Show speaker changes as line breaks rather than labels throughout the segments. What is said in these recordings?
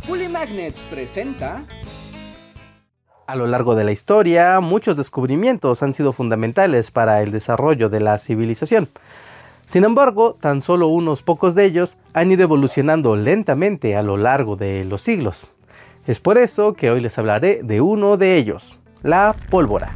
Pulimagnets presenta...
A lo largo de la historia, muchos descubrimientos han sido fundamentales para el desarrollo de la civilización. Sin embargo, tan solo unos pocos de ellos han ido evolucionando lentamente a lo largo de los siglos. Es por eso que hoy les hablaré de uno de ellos, la pólvora.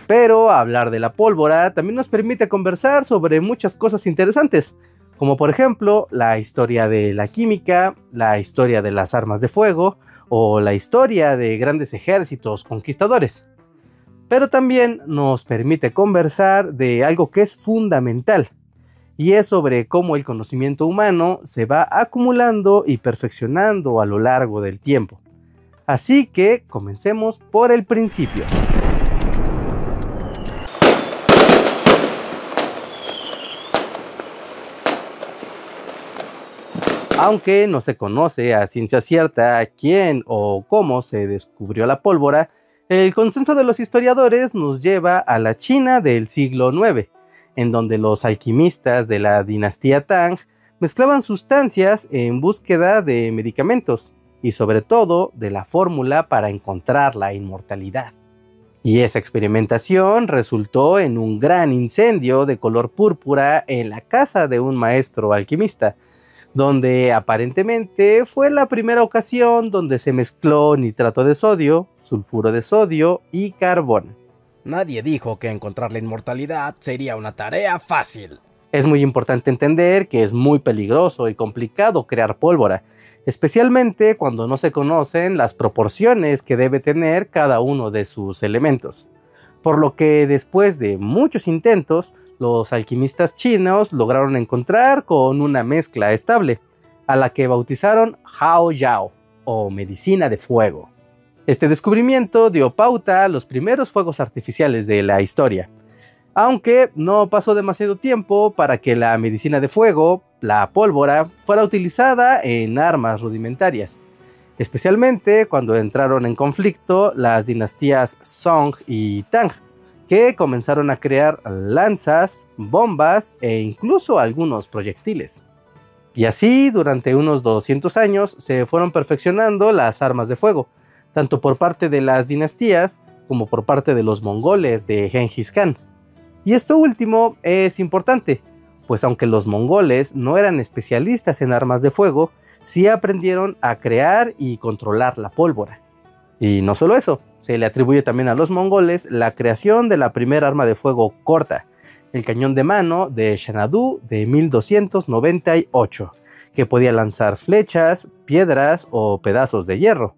Pero hablar de la pólvora también nos permite conversar sobre muchas cosas interesantes, como por ejemplo la historia de la química, la historia de las armas de fuego o la historia de grandes ejércitos conquistadores. Pero también nos permite conversar de algo que es fundamental, y es sobre cómo el conocimiento humano se va acumulando y perfeccionando a lo largo del tiempo. Así que comencemos por el principio. Aunque no se conoce a ciencia cierta quién o cómo se descubrió la pólvora, el consenso de los historiadores nos lleva a la China del siglo IX, en donde los alquimistas de la dinastía Tang mezclaban sustancias en búsqueda de medicamentos y sobre todo de la fórmula para encontrar la inmortalidad. Y esa experimentación resultó en un gran incendio de color púrpura en la casa de un maestro alquimista, donde aparentemente fue la primera ocasión donde se mezcló nitrato de sodio, sulfuro de sodio y carbón.
Nadie dijo que encontrar la inmortalidad sería una tarea fácil.
Es muy importante entender que es muy peligroso y complicado crear pólvora, especialmente cuando no se conocen las proporciones que debe tener cada uno de sus elementos. Por lo que después de muchos intentos, los alquimistas chinos lograron encontrar con una mezcla estable, a la que bautizaron Hao Yao, o medicina de fuego. Este descubrimiento dio pauta a los primeros fuegos artificiales de la historia, aunque no pasó demasiado tiempo para que la medicina de fuego, la pólvora, fuera utilizada en armas rudimentarias, especialmente cuando entraron en conflicto las dinastías Song y Tang, que comenzaron a crear lanzas, bombas e incluso algunos proyectiles. Y así, durante unos 200 años, se fueron perfeccionando las armas de fuego, tanto por parte de las dinastías como por parte de los mongoles de Gengis Khan. Y esto último es importante, pues aunque los mongoles no eran especialistas en armas de fuego, sí aprendieron a crear y controlar la pólvora. Y no solo eso, se le atribuye también a los mongoles la creación de la primera arma de fuego corta, el cañón de mano de Xanadu de 1298, que podía lanzar flechas, piedras o pedazos de hierro,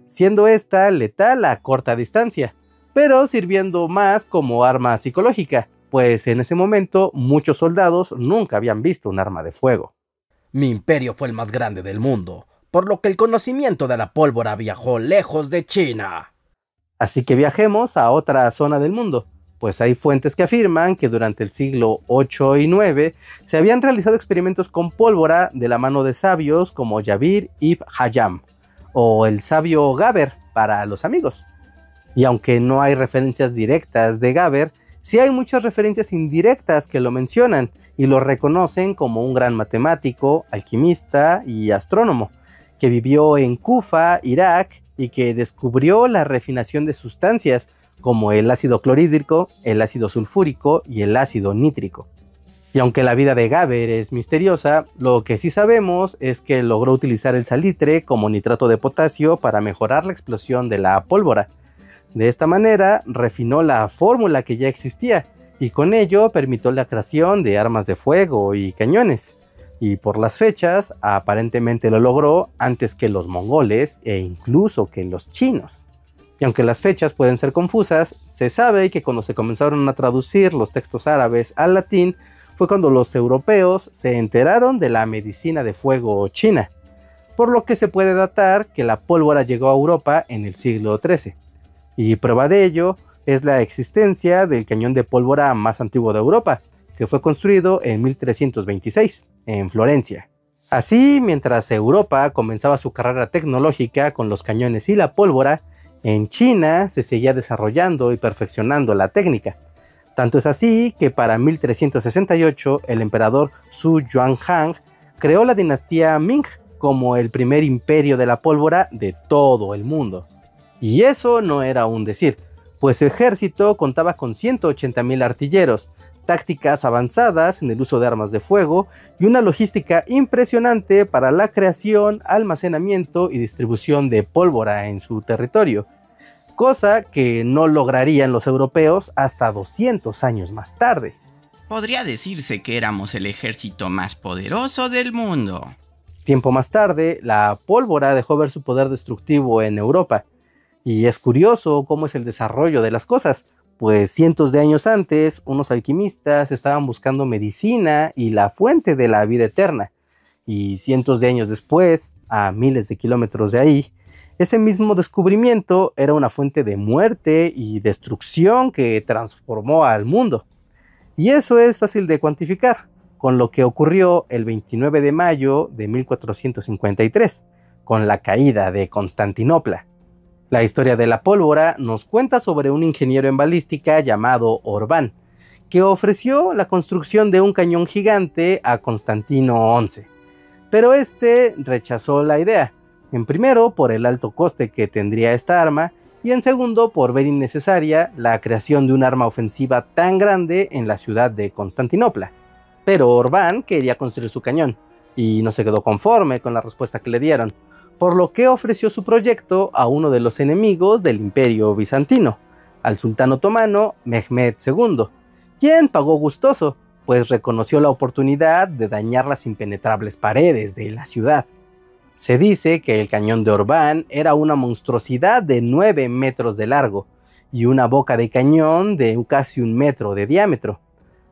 siendo esta letal a corta distancia, pero sirviendo más como arma psicológica, pues en ese momento muchos soldados nunca habían visto un arma de fuego.
Mi imperio fue el más grande del mundo, por lo que el conocimiento de la pólvora viajó lejos de China.
Así que viajemos a otra zona del mundo, pues hay fuentes que afirman que durante el siglo VIII y IX se habían realizado experimentos con pólvora de la mano de sabios como Yabir ibn Hayyam, o el sabio Gaber para los amigos. Y aunque no hay referencias directas de Gaber, sí hay muchas referencias indirectas que lo mencionan y lo reconocen como un gran matemático, alquimista y astrónomo, que vivió en Kufa, Irak, y que descubrió la refinación de sustancias como el ácido clorhídrico, el ácido sulfúrico y el ácido nítrico. Y aunque la vida de Gaber es misteriosa, lo que sí sabemos es que logró utilizar el salitre como nitrato de potasio para mejorar la explosión de la pólvora. De esta manera refinó la fórmula que ya existía y con ello permitió la creación de armas de fuego y cañones. Y por las fechas, aparentemente lo logró antes que los mongoles e incluso que los chinos. Y aunque las fechas pueden ser confusas, se sabe que cuando se comenzaron a traducir los textos árabes al latín, fue cuando los europeos se enteraron de la medicina de fuego china, por lo que se puede datar que la pólvora llegó a Europa en el siglo XIII. Y prueba de ello es la existencia del cañón de pólvora más antiguo de Europa, que fue construido en 1326, en Florencia. Así, mientras Europa comenzaba su carrera tecnológica con los cañones y la pólvora, En China se seguía desarrollando y perfeccionando la técnica. Tanto es así que para 1368 el emperador Su Yuanhang creó la dinastía Ming como el primer imperio de la pólvora de todo el mundo. Y eso no era un decir, pues su ejército contaba con 180,000 artilleros, tácticas avanzadas en el uso de armas de fuego y una logística impresionante para la creación, almacenamiento y distribución de pólvora en su territorio, cosa que no lograrían los europeos hasta 200 años más tarde.
Podría decirse que éramos el ejército más poderoso del mundo.
Tiempo más tarde, la pólvora dejó ver su poder destructivo en Europa, y es curioso cómo es el desarrollo de las cosas, pues cientos de años antes, unos alquimistas estaban buscando medicina y la fuente de la vida eterna, y cientos de años después, a miles de kilómetros de ahí, ese mismo descubrimiento era una fuente de muerte y destrucción que transformó al mundo. Y eso es fácil de cuantificar, con lo que ocurrió el 29 de mayo de 1453, con la caída de Constantinopla. La historia de la pólvora nos cuenta sobre un ingeniero en balística llamado Orbán, que ofreció la construcción de un cañón gigante a Constantino XI. Pero este rechazó la idea, en primero por el alto coste que tendría esta arma, y en segundo por ver innecesaria la creación de un arma ofensiva tan grande en la ciudad de Constantinopla. Pero Orbán quería construir su cañón, y no se quedó conforme con la respuesta que le dieron, por lo que ofreció su proyecto a uno de los enemigos del Imperio Bizantino, al sultán otomano Mehmed II, quien pagó gustoso, pues reconoció la oportunidad de dañar las impenetrables paredes de la ciudad. Se dice que el cañón de Orbán era una monstruosidad de 9 metros de largo y una boca de cañón de casi 1 metro de diámetro.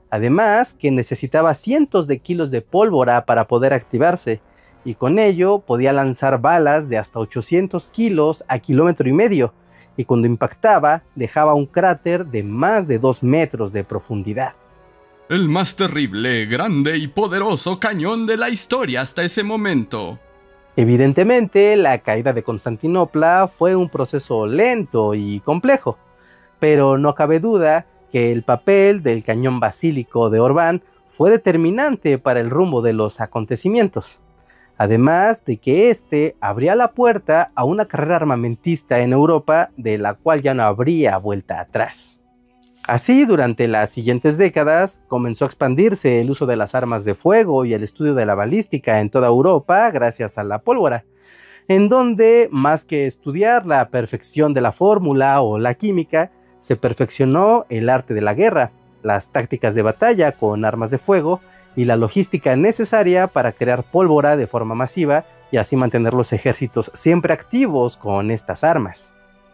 Además, que necesitaba cientos de kilos de pólvora para poder activarse, y con ello podía lanzar balas de hasta 800 kilos a 1,5 kilómetros, y cuando impactaba dejaba un cráter de más de 2 metros de profundidad.
El más terrible, grande y poderoso cañón de la historia hasta ese momento.
Evidentemente, la caída de Constantinopla fue un proceso lento y complejo, pero no cabe duda que el papel del cañón basílico de Orbán fue determinante para el rumbo de los acontecimientos, además de que este abría la puerta a una carrera armamentista en Europa de la cual ya no habría vuelta atrás. Así, durante las siguientes décadas, comenzó a expandirse el uso de las armas de fuego y el estudio de la balística en toda Europa gracias a la pólvora, en donde, más que estudiar la perfección de la fórmula o la química, se perfeccionó el arte de la guerra, las tácticas de batalla con armas de fuego y la logística necesaria para crear pólvora de forma masiva y así mantener los ejércitos siempre activos con estas armas.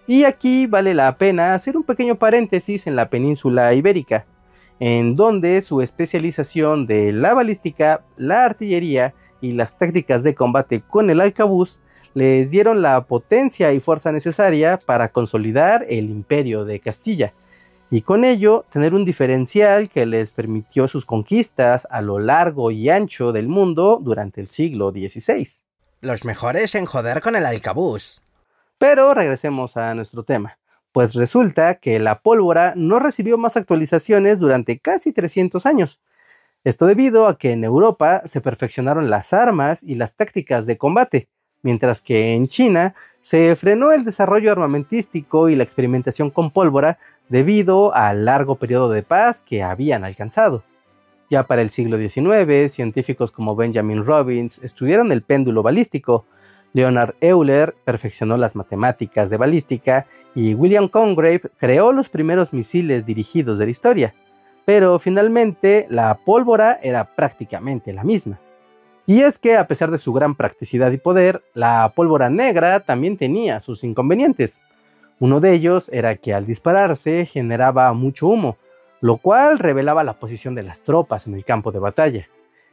Y aquí vale la pena hacer un pequeño paréntesis en la península ibérica, en donde su especialización de la balística, la artillería y las tácticas de combate con el arcabuz les dieron la potencia y fuerza necesaria para consolidar el imperio de Castilla, y con ello tener un diferencial que les permitió sus conquistas a lo largo y ancho del mundo durante el siglo XVI.
Los mejores en joder con el arcabuz.
Pero regresemos a nuestro tema, pues resulta que la pólvora no recibió más actualizaciones durante casi 300 años. Esto debido a que en Europa se perfeccionaron las armas y las tácticas de combate, mientras que en China se frenó el desarrollo armamentístico y la experimentación con pólvora debido al largo periodo de paz que habían alcanzado. Ya para el siglo XIX, científicos como Benjamin Robbins estudiaron el péndulo balístico, Leonhard Euler perfeccionó las matemáticas de balística y William Congreve creó los primeros misiles dirigidos de la historia, pero finalmente la pólvora era prácticamente la misma. Y es que a pesar de su gran practicidad y poder, la pólvora negra también tenía sus inconvenientes. Uno de ellos era que al dispararse generaba mucho humo, lo cual revelaba la posición de las tropas en el campo de batalla.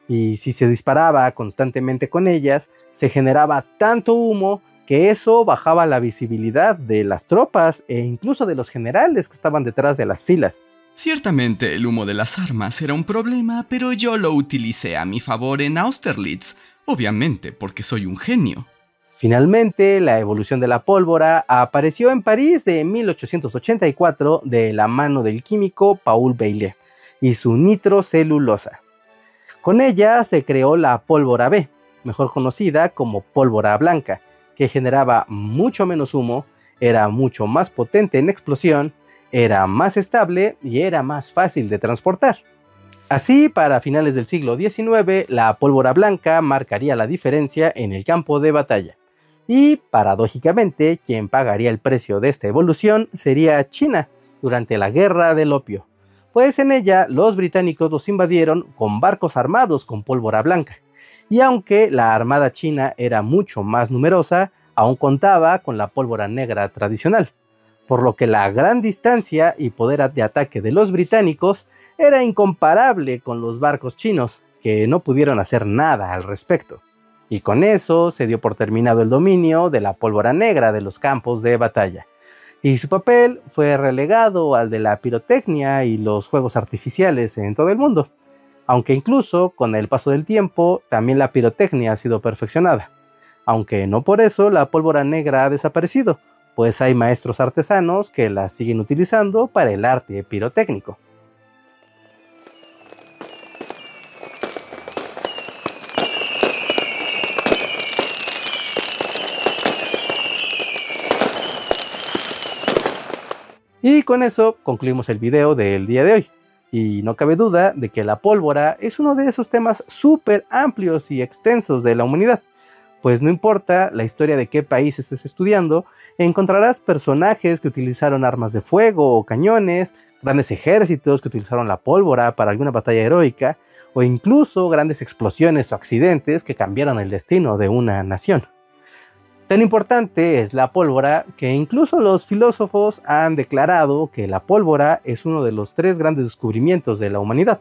Y si se disparaba constantemente con ellas, se generaba tanto humo que eso bajaba la visibilidad de las tropas e incluso de los generales que estaban detrás de las filas.
Ciertamente el humo de las armas era un problema, pero yo lo utilicé a mi favor en Austerlitz, obviamente porque soy un genio.
Finalmente, la evolución de la pólvora apareció en París de 1884 de la mano del químico Paul Baillet y su nitrocelulosa. Con ella se creó la pólvora B, mejor conocida como pólvora blanca, que generaba mucho menos humo, era mucho más potente en explosión, era más estable y era más fácil de transportar. Así, para finales del siglo XIX, la pólvora blanca marcaría la diferencia en el campo de batalla. Y, paradójicamente, quien pagaría el precio de esta evolución sería China durante la Guerra del Opio, pues en ella los británicos los invadieron con barcos armados con pólvora blanca. Y aunque la armada china era mucho más numerosa, aún contaba con la pólvora negra tradicional, por lo que la gran distancia y poder de ataque de los británicos era incomparable con los barcos chinos, que no pudieron hacer nada al respecto. Y con eso se dio por terminado el dominio de la pólvora negra de los campos de batalla, y su papel fue relegado al de la pirotecnia y los fuegos artificiales en todo el mundo, aunque incluso con el paso del tiempo también la pirotecnia ha sido perfeccionada, aunque no por eso la pólvora negra ha desaparecido, pues hay maestros artesanos que la siguen utilizando para el arte pirotécnico. Y con eso concluimos el video del día de hoy. Y no cabe duda de que la pólvora es uno de esos temas súper amplios y extensos de la humanidad. Pues no importa la historia de qué país estés estudiando, encontrarás personajes que utilizaron armas de fuego o cañones, grandes ejércitos que utilizaron la pólvora para alguna batalla heroica, o incluso grandes explosiones o accidentes que cambiaron el destino de una nación. Tan importante es la pólvora que incluso los filósofos han declarado que la pólvora es uno de los 3 grandes descubrimientos de la humanidad,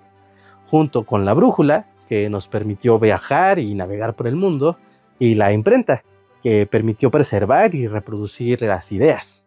junto con la brújula, que nos permitió viajar y navegar por el mundo, y la imprenta, que permitió preservar y reproducir las ideas.